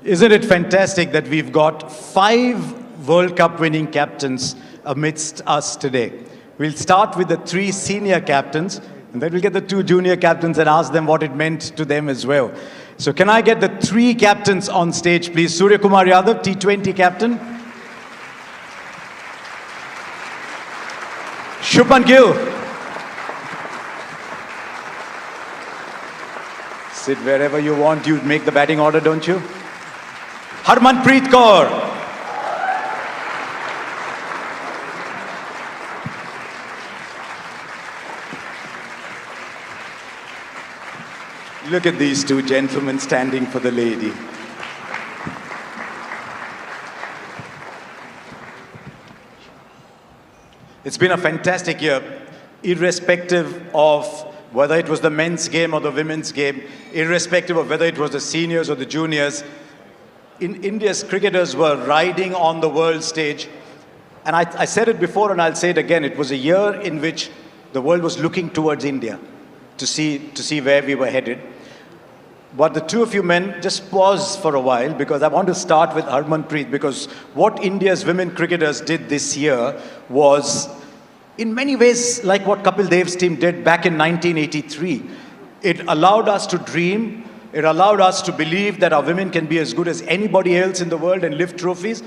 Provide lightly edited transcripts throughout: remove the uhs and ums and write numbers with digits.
Isn't it fantastic that we've got 5 World Cup winning captains amidst us today? We'll start with the 3 senior captains, and then we'll get the 2 junior captains and ask them what it meant to them as well. So can I get the 3 captains on stage, please? Surya Kumar Yadav, T20 captain. Shubman Gill. Sit wherever you want. You make the batting order, don't you? Harmanpreet Kaur. Look at these 2 gentlemen standing for the lady. It's been a fantastic year, irrespective of whether it was the men's game or the women's game, irrespective of whether it was the seniors or the juniors. India's cricketers were riding on the world stage. And I said it before and I'll say it again. It was a year in which the world was looking towards India to see where we were headed. But the 2 of you men, just pause for a while, because I want to start with Harmanpreet, because what India's women cricketers did this year was, in many ways, like what Kapil Dev's team did back in 1983. It allowed us to dream. It allowed us to believe that our women can be as good as anybody else in the world and lift trophies.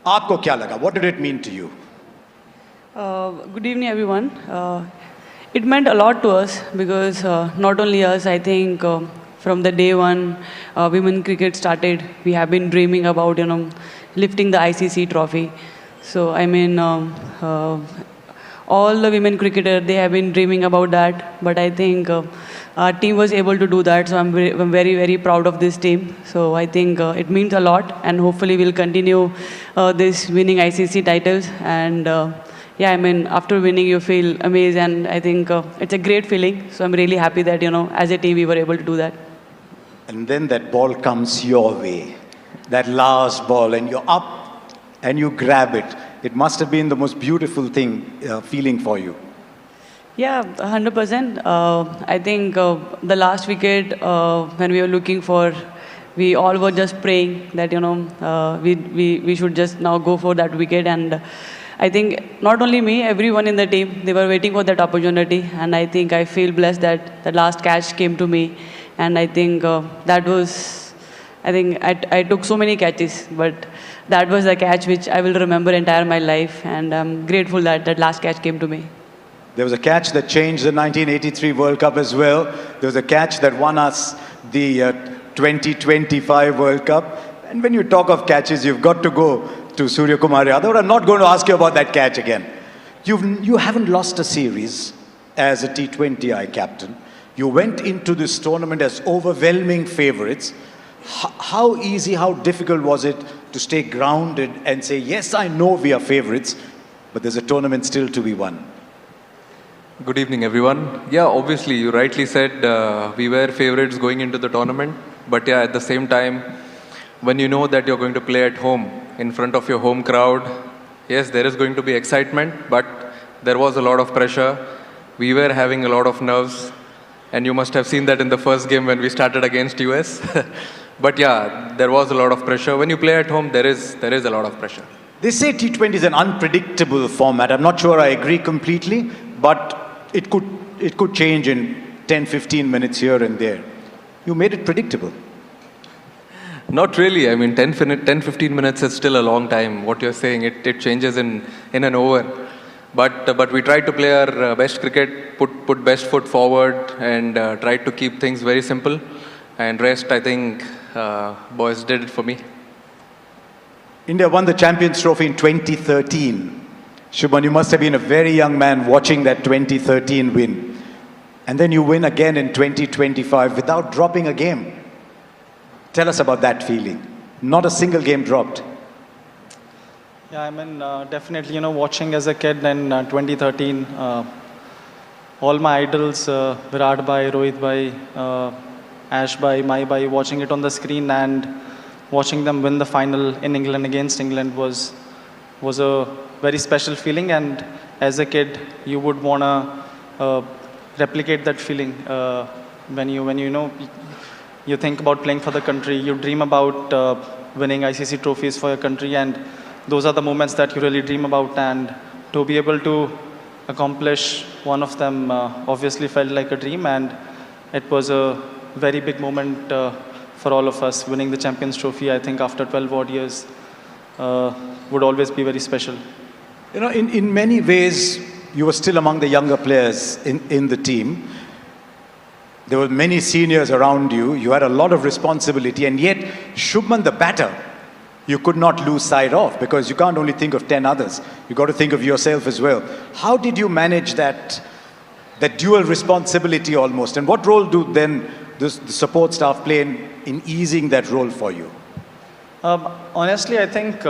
Aapko kya laga? What did it mean to you? Good evening, everyone. It meant a lot to us because not only us, I think from the day one women cricket started, we have been dreaming about, lifting the ICC trophy. So, I mean, all the women cricketers, they have been dreaming about that. But I think our team was able to do that. So I'm very, very proud of this team. So I think it means a lot. And hopefully we'll continue this winning ICC titles. And yeah, I mean, after winning, you feel amazed. And I think it's a great feeling. So I'm really happy that, as a team, we were able to do that. And then that ball comes your way. That last ball. And you're up and you grab it. It must have been the most beautiful feeling for you. Yeah, 100%. I think the last wicket, when we were looking for, we all were just praying that, we should just now go for that wicket. And I think not only me, everyone in the team, they were waiting for that opportunity. And I think I feel blessed that the last catch came to me. And I think that was, I took so many catches, but that was the catch which I will remember entire my life. And I'm grateful that that last catch came to me. There was a catch that changed the 1983 World Cup as well. There was a catch that won us the 2025 World Cup. And when you talk of catches, you've got to go to Surya Kumar Yadav. I'm not going to ask you about that catch again. You haven't lost a series as a T20I captain. You went into this tournament as overwhelming favorites. How easy, how difficult was it to stay grounded and say, yes, I know we are favorites, but there's a tournament still to be won? Good evening, everyone. Yeah, obviously, you rightly said we were favorites going into the tournament. But yeah, at the same time, when you know that you're going to play at home in front of your home crowd, yes, there is going to be excitement, but there was a lot of pressure. We were having a lot of nerves. And you must have seen that in the first game when we started against US. But yeah, there was a lot of pressure. When you play at home, there is a lot of pressure. They say T20 is an unpredictable format. I'm not sure I agree completely, but it could change in 10, 15 minutes here and there. You made it predictable. Not really. I mean, 10, 15 minutes is still a long time. What you're saying, it changes in an over. But we tried to play our best cricket, put best foot forward, and tried to keep things very simple. And rest, I think, boys did it for me. India won the Champions Trophy in 2013. Shubman, you must have been a very young man watching that 2013 win. And then you win again in 2025 without dropping a game. Tell us about that feeling. Not a single game dropped. Yeah, I mean, definitely, watching as a kid in 2013, all my idols, Virat Bhai, Rohit Bhai, Ash Bhai, Mai Bhai, watching it on the screen and watching them win the final in England against England was a very special feeling. And as a kid, you would want to replicate that feeling when you you think about playing for the country, you dream about winning ICC trophies for your country, and those are the moments that you really dream about. And to be able to accomplish one of them obviously felt like a dream, and it was a very big moment for all of us. Winning the Champions Trophy, I think after 12 odd years, would always be very special. You know, in many ways, you were still among the younger players in the team. There were many seniors around you. You had a lot of responsibility, and yet Shubman, the batter, you could not lose sight of, because you can't only think of 10 others. You got to think of yourself as well. How did you manage that dual responsibility almost? And what role do then the support staff play in easing that role for you? Honestly, I think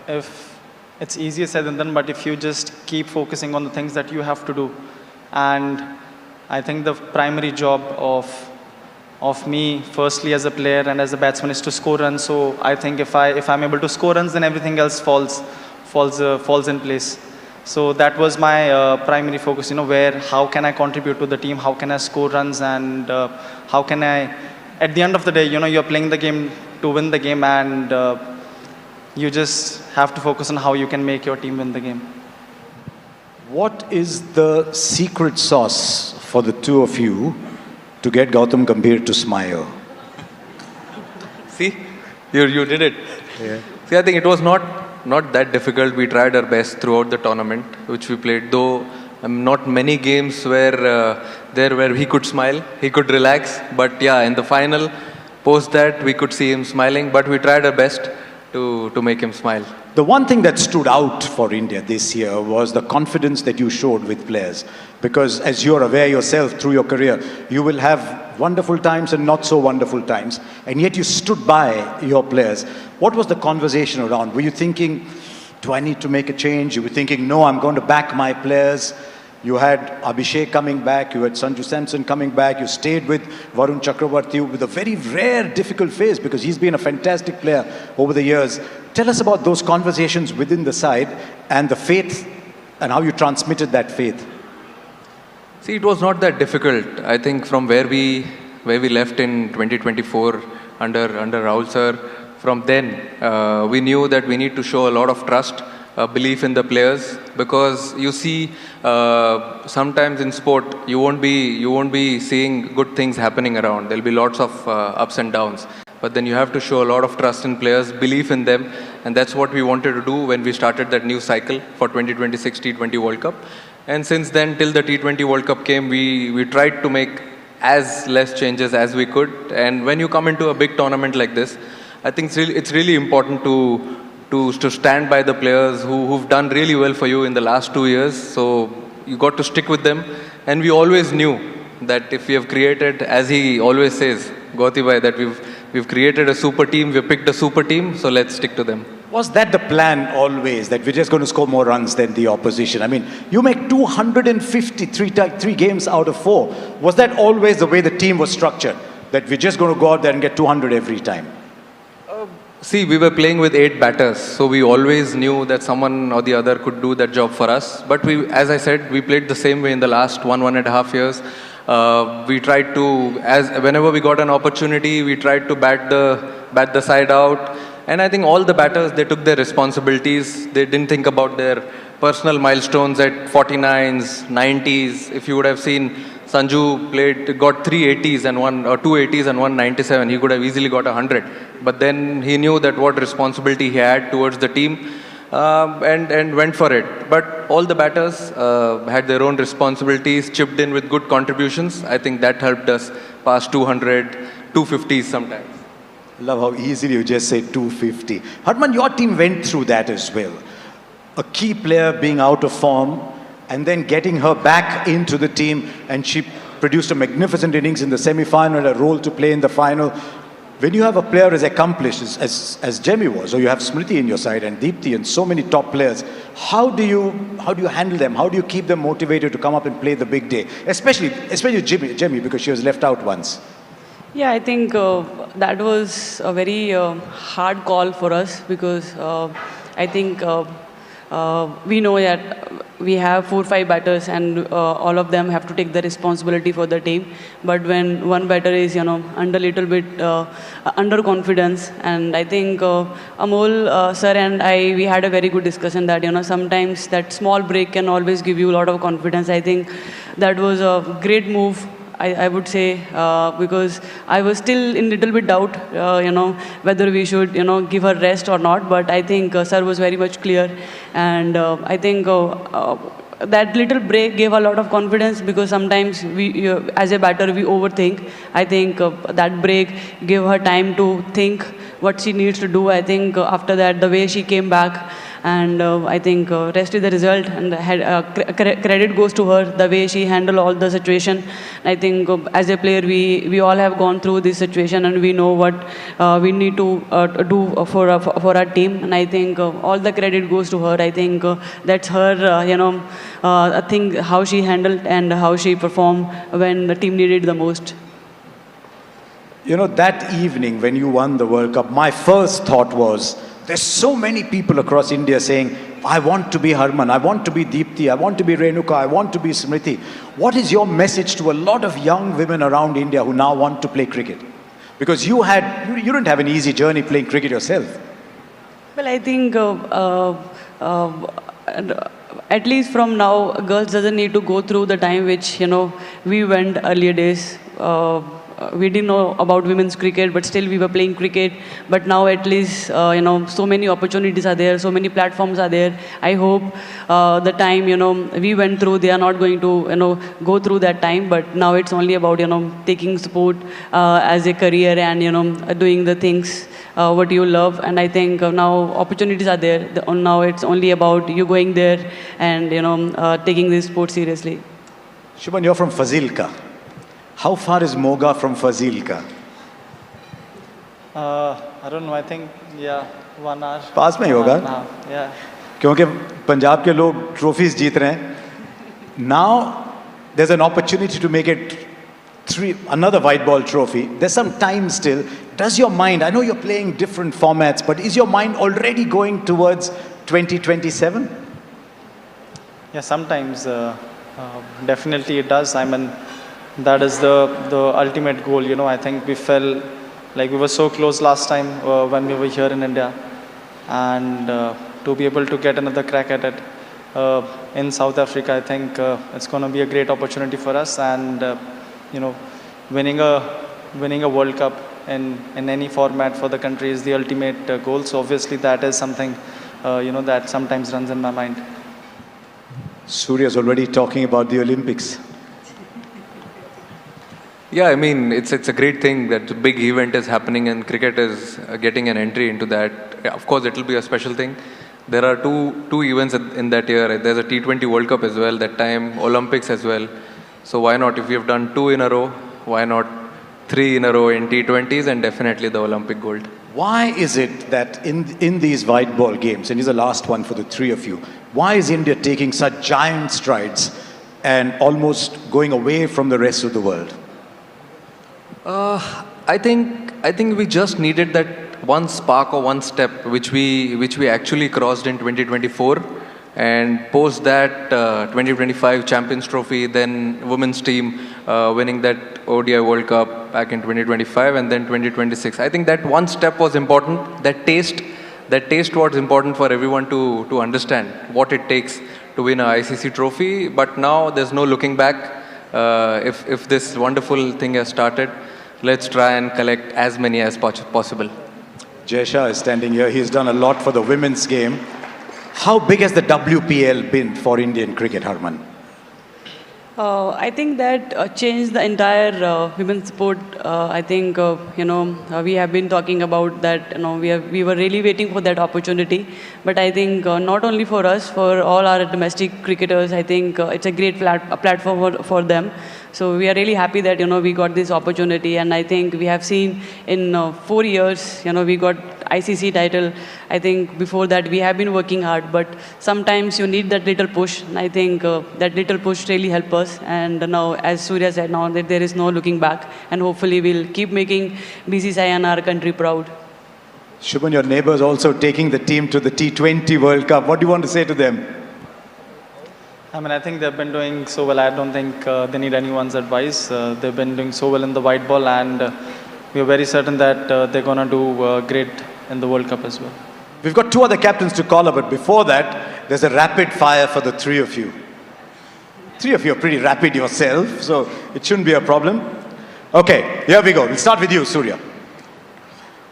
if it's easier said than done, but if you just keep focusing on the things that you have to do, and I think the primary job of me, firstly as a player and as a batsman, is to score runs. So I think if I'm able to score runs, then everything else falls in place. So that was my primary focus. You know, how can I contribute to the team? How can I score runs? And how can I, at the end of the day, you know, you're playing the game to win the game, and you just have to focus on how you can make your team win the game. What is the secret sauce for the two of you to get Gautam Gambhir to smile? See, you did it. Yeah. See, I think it was not that difficult. We tried our best throughout the tournament, which we played, though not many games where he could smile, he could relax. But yeah, in the final, post that, we could see him smiling, but we tried our best to make him smile. The one thing that stood out for India this year was the confidence that you showed with players. Because as you're aware yourself through your career, you will have wonderful times and not so wonderful times. And yet you stood by your players. What was the conversation around? Were you thinking, do I need to make a change? You were thinking, no, I'm going to back my players. You had Abhishek coming back, you had Sanju Samson coming back, you stayed with Varun Chakravarti with a very rare, difficult phase, because he's been a fantastic player over the years. Tell us about those conversations within the side and the faith, and how you transmitted that faith. See, it was not that difficult. I think from where we left in 2024 under Rahul sir, from then we knew that we need to show a lot of trust, belief in the players, because you see sometimes in sport you won't be seeing good things happening around. There'll be lots of ups and downs, but then you have to show a lot of trust in players, belief in them, and that's what we wanted to do when we started that new cycle for 2026 T20 World Cup. And since then, till the T20 World Cup came, we tried to make as less changes as we could. And when you come into a big tournament like this, I think it's really important to stand by the players who've done really well for you in the last 2 years. So you got to stick with them. And we always knew that if we have created, as he always says, Gauti bhai, that we've created a super team, we've picked a super team, so let's stick to them. Was that the plan always, that we're just going to score more runs than the opposition? I mean, you make 253 games out of 4. Was that always the way the team was structured, that we're just going to go out there and get 200 every time? See, we were playing with 8 batters, so we always knew that someone or the other could do that job for us. But as I said, we played the same way in the last 1.5 years. We tried to, whenever we got an opportunity, we tried to bat the side out. And I think all the batters, they took their responsibilities. They didn't think about their personal milestones at 49s, 90s. If you would have seen Sanju got 3 80s and 2 80s and 1 97, he could have easily got 100. But then he knew that what responsibility he had towards the team, and went for it. But all the batters had their own responsibilities, chipped in with good contributions. I think that helped us pass 200, 250s sometimes. Love how easily you just say 250. Harman, your team went through that as well. A key player being out of form and then getting her back into the team, and she produced a magnificent innings in the semi-final, a role to play in the final. When you have a player as accomplished as Jemmy was, or you have Smriti in your side and Deepthi and so many top players, how do you handle them? How do you keep them motivated to come up and play the big day? Especially Jemmy, because she was left out once. Yeah, I think that was a very hard call for us, because I think we know that we have 4-5 batters and all of them have to take the responsibility for the team. But when one batter is, under little bit under confidence, and I think Amol sir and I, we had a very good discussion that, sometimes that small break can always give you a lot of confidence. I think that was a great move. I would say, because I was still in little bit doubt, whether we should, give her rest or not. But I think sir was very much clear, and I think that little break gave a lot of confidence, because sometimes we, as a batter, we overthink. I think that break gave her time to think what she needs to do. I think after that, the way she came back, and I think rest is the result, and credit goes to her, the way she handled all the situation. I think as a player, we all have gone through this situation, and we know what we need to do for our team. And I think all the credit goes to her. I think that's her, I think how she handled and how she performed when the team needed the most. That evening when you won the World Cup, my first thought was, there's so many people across India saying, I want to be Harman, I want to be Deepti, I want to be Renuka, I want to be Smriti. What is your message to a lot of young women around India who now want to play cricket? Because you didn't have an easy journey playing cricket yourself. Well, I think at least from now, girls doesn't need to go through the time which, we went earlier days. We didn't know about women's cricket, but still we were playing cricket. But now at least, so many opportunities are there, so many platforms are there. I hope the time, we went through, they are not going to, go through that time. But now it's only about, taking sport as a career and, doing the things what you love. And I think now opportunities are there. Now it's only about you going there and, taking this sport seriously. Shubhan, you're from Fazilka. How far is Moga from Fazilka? I don't know, I think, 1 hour. पास में ही होगा? Yeah. क्योंकि पंजाब के लोग trophies जीत रहे हैं. Now there's an opportunity to make it another white ball trophy. There's some time still. Does your mind, I know you're playing different formats, but is your mind already going towards 2027? Yeah, sometimes definitely it does. I mean, that is the ultimate goal. I think we felt like we were so close last time when we were here in India, and to be able to get another crack at it in South Africa, I think it's going to be a great opportunity for us. And winning a World Cup in any format for the country is the ultimate goal. So obviously that is something that sometimes runs in my mind. Surya's already talking about the Olympics. Yeah, I mean, it's a great thing that a big event is happening and cricket is getting an entry into that. Yeah, of course, it will be a special thing. There are two events in that year. There's a T20 World Cup as well, that time Olympics as well. So why not, if we have done 2 in a row, why not 3 in a row in T20s and definitely the Olympic gold. Why is it that in these white ball games, and here's the last one for the three of you, why is India taking such giant strides and almost going away from the rest of the world? I think we just needed that one spark or one step which we actually crossed in 2024, and post that 2025 Champions Trophy, then women's team winning that ODI World Cup back in 2025, and then 2026. I think that one step was important. That taste was important for everyone to understand what it takes to win a ICC trophy. But now there's no looking back. If this wonderful thing has started, let's try and collect as many as possible. Jaysha is standing here. He's done a lot for the women's game. How big has the WPL been for Indian cricket, Harman? I think that changed the entire women's sport. I think, we have been talking about that, we were really waiting for that opportunity. But I think not only for us, for all our domestic cricketers, I think it's a great platform for them. So we are really happy that, we got this opportunity. And I think we have seen in 4 years, we got ICC title. I think before that we have been working hard, but sometimes you need that little push. And I think that little push really helped us. And now, as Surya said, now that there is no looking back. And hopefully we'll keep making BCCI and our country proud. Shubman, your neighbours also taking the team to the T20 World Cup. What do you want to say to them? I mean, I think they've been doing so well. I don't think they need anyone's advice. They've been doing so well in the white ball, and we're very certain that they're going to do great in the World Cup as well. We've got two other captains to call up, but before that, there's a rapid fire for the three of you. Three of you are pretty rapid yourself, so it shouldn't be a problem. Okay, here we go. We'll start with you, Surya.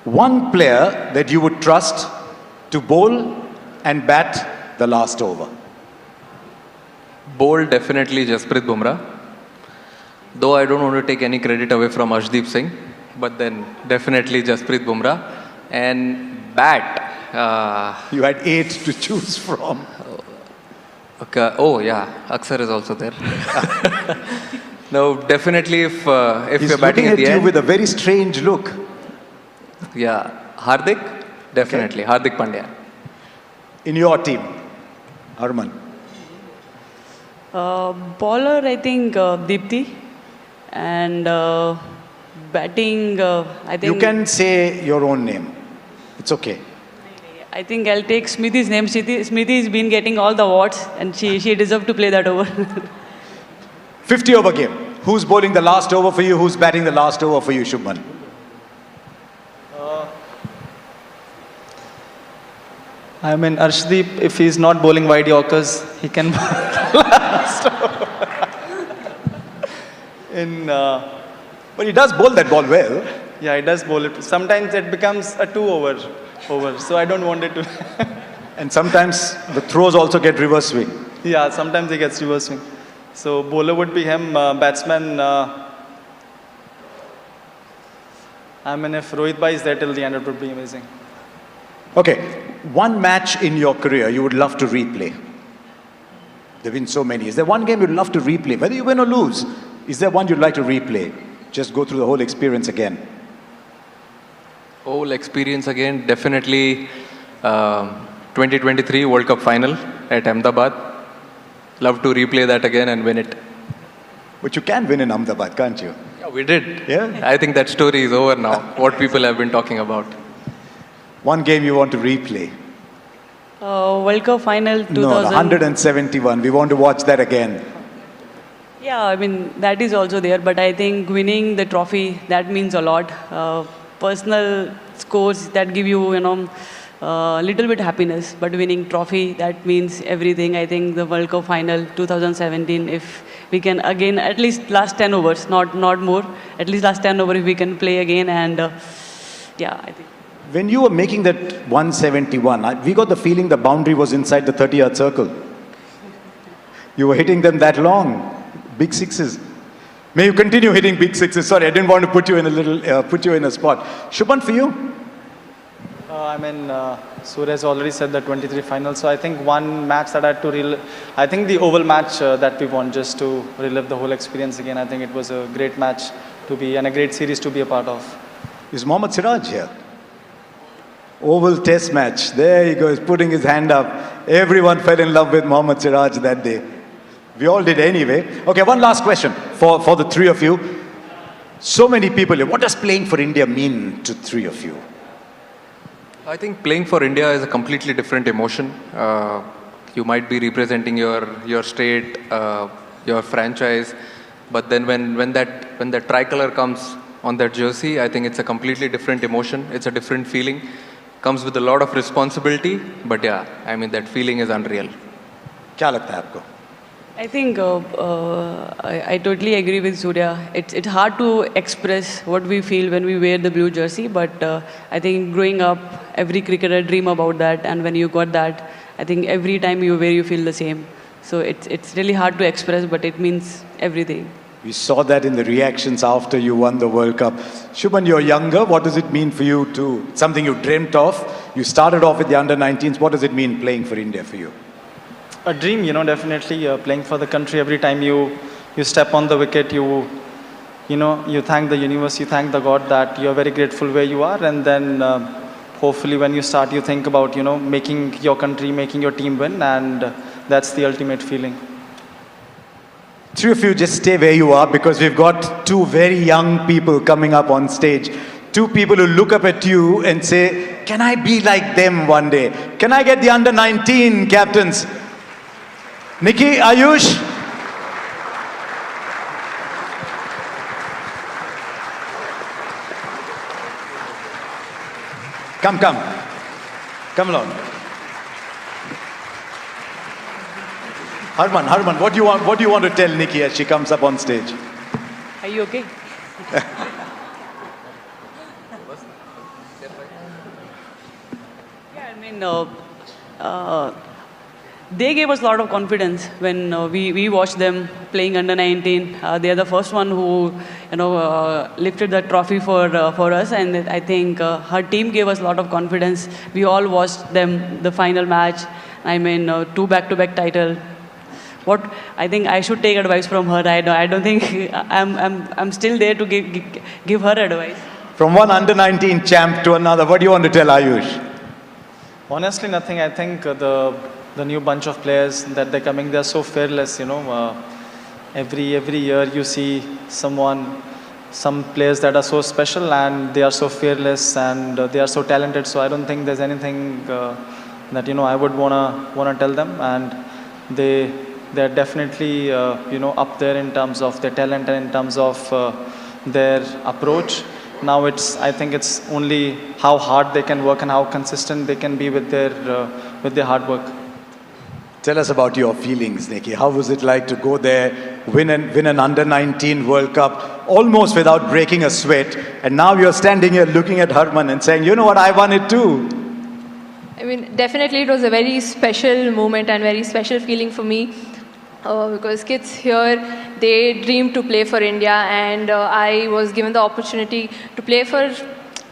One player that you would trust to bowl and bat the last over. Bowl, definitely Jasprit Bumrah. Though I don't want to take any credit away from Arshdeep Singh, but then definitely Jasprit Bumrah. And bat. You had 8 to choose from. Okay. Oh yeah, Aksar is also there. No, definitely if He's you're batting looking at the you end. with a very strange look. Yeah, Hardik, definitely. Okay. Hardik Pandya. In your team, Harman. Bowler, I think Deepthi. And batting, I think... You can say your own name. It's okay. I think I'll take Smriti's name. Smriti's been getting all the awards and she deserves to play that over. 50 over game. Who's bowling the last over for you? Who's batting the last over for you, Shubman? I mean, Arshdeep, if he's not bowling wide Yorkers, he can bowl last over. But he does bowl that ball well. Yeah, he does bowl it. Sometimes it becomes a 2 over, so I don't want it to. And sometimes the throws also get reverse swing. Yeah, sometimes he gets reverse swing. So bowler would be him, batsman. I mean, if Rohit Bhai is there till the end, it would be amazing. Okay, one match in your career you would love to replay. There have been so many. Is there one game you'd love to replay? Whether you win or lose, is there one you'd like to replay? Just go through the whole experience again. Whole experience again, definitely 2023 World Cup final at Ahmedabad. Love to replay that again and win it. But you can win in Ahmedabad, can't you? Yeah, we did. Yeah? I think that story is over now, what people have been talking about. One game you want to replay? World Cup final 2000. No, the 171. We want to watch that again. Yeah, I mean, that is also there, but I think winning the trophy, that means a lot. Personal scores that give you, little bit happiness, but winning trophy, that means everything. I think the World Cup final 2017, if we can again, at least last 10 overs, not more, at least last 10 overs if we can play again, and yeah, I think. When you were making that 171, we got the feeling the boundary was inside the 30-yard circle. You were hitting them that long. Big sixes. May you continue hitting big sixes. Sorry, I didn't want to put you in a spot. Shubman, for you? I mean, Surya has already said the 23 final. So I think one match that I had to relive, I think the Oval match that we won, just to relive the whole experience again. I think it was a great match to be, and a great series to be a part of. Is Mohammad Siraj here? Oval test match. There he goes, putting his hand up. Everyone fell in love with Mohammad Siraj that day. We all did anyway. Okay, one last question for the three of you. So many people here. What does playing for India mean to three of you? I think playing for India is a completely different emotion. You might be representing your state, your franchise, but then when that tricolor comes on that jersey, I think it's a completely different emotion. It's a different feeling. Comes with a lot of responsibility, but yeah, I mean that feeling is unreal. क्या लगता है आपको? I think I totally agree with Surya. It's hard to express what we feel when we wear the blue jersey, but I think growing up, every cricketer dream about that, and when you got that, I think every time you wear, you feel the same. So it's really hard to express, but it means everything. We saw that in the reactions after you won the World Cup. Shubman, you're younger. What does it mean for you to, something you dreamt of? You started off with the under-19s. What does it mean playing for India for you? A dream, definitely playing for the country. Every time you step on the wicket, you thank the universe, you thank the God that you're very grateful where you are, and then hopefully when you start, you think about, making your country, making your team win, and that's the ultimate feeling. Three of you just stay where you are because we've got two very young people coming up on stage. Two people who look up at you and say, can I be like them one day? Can I get the under 19 captains? Niki, Ayush? Come. Come along. Harman, what do you want to tell Niki as she comes up on stage? Are you okay? Yeah, I mean, they gave us a lot of confidence when we watched them playing under 19. They are the first one who, lifted the trophy for us, and I think her team gave us a lot of confidence. We all watched them the final match. I mean, 2 back-to-back title. What I think I should take advice from her. I don't think I'm still there to give her advice. From one under 19 champ to another, what do you want to tell Ayush? Honestly, nothing. I think the new bunch of players that they're coming, they're so fearless. Every year you see some players that are so special and they are so fearless and they are so talented. So I don't think there's anything that I would wanna tell them. And they're definitely up there in terms of their talent and in terms of their approach. Now I think it's only how hard they can work and how consistent they can be with their hard work. Tell us about your feelings, Niki. How was it like to go there, win an under 19 World Cup, almost without breaking a sweat, and now you're standing here looking at Harman and saying, you know what, I won it too. I mean, definitely it was a very special moment and very special feeling for me. Because kids here, they dream to play for India, and I was given the opportunity to play for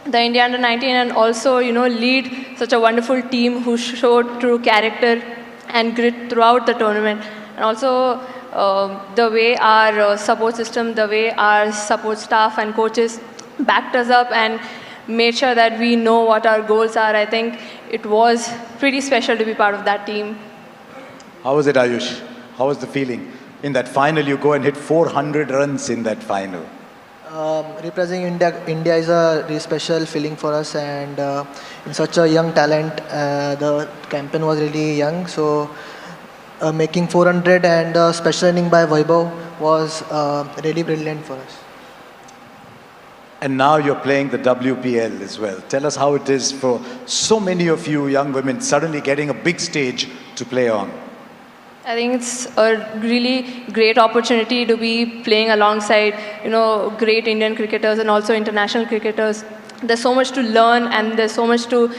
the India under 19 and also, lead such a wonderful team who showed true character and grit throughout the tournament. And also the way our support system, the way our support staff and coaches backed us up and made sure that we know what our goals are. I think it was pretty special to be part of that team. How was it, Ayush? How was the feeling? In that final, you go and hit 400 runs in that final. Representing India is a really special feeling for us, and in such a young talent, the campaign was really young. So making 400 and special inning by Vaibhav was really brilliant for us. And now you're playing the WPL as well. Tell us how it is for so many of you young women suddenly getting a big stage to play on. I think it's a really great opportunity to be playing alongside, great Indian cricketers and also international cricketers. There's so much to learn and there's so much to,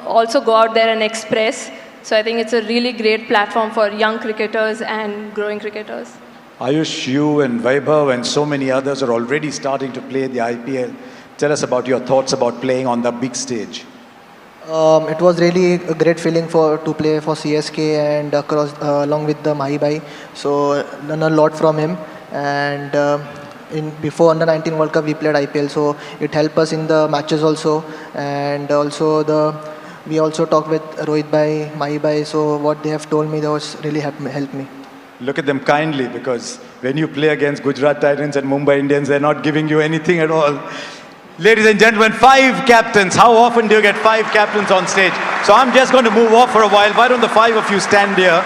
also go out there and express. So I think it's a really great platform for young cricketers and growing cricketers. Ayush, you and Vaibhav and so many others are already starting to play the IPL. Tell us about your thoughts about playing on the big stage. It was really a great feeling to play for CSK and along with the Mahi Bhai. So learn a lot from him. And before under 19 World Cup we played IPL, so it helped us in the matches also. And also we also talked with Rohit Bhai, Mahi Bhai. So what they have told me, that was really helped me. Look at them kindly, because when you play against Gujarat Titans and Mumbai Indians, they're not giving you anything at all. Ladies and gentlemen, 5 captains. How often do you get 5 captains on stage? So I'm just going to move off for a while. Why don't the 5 of you stand here?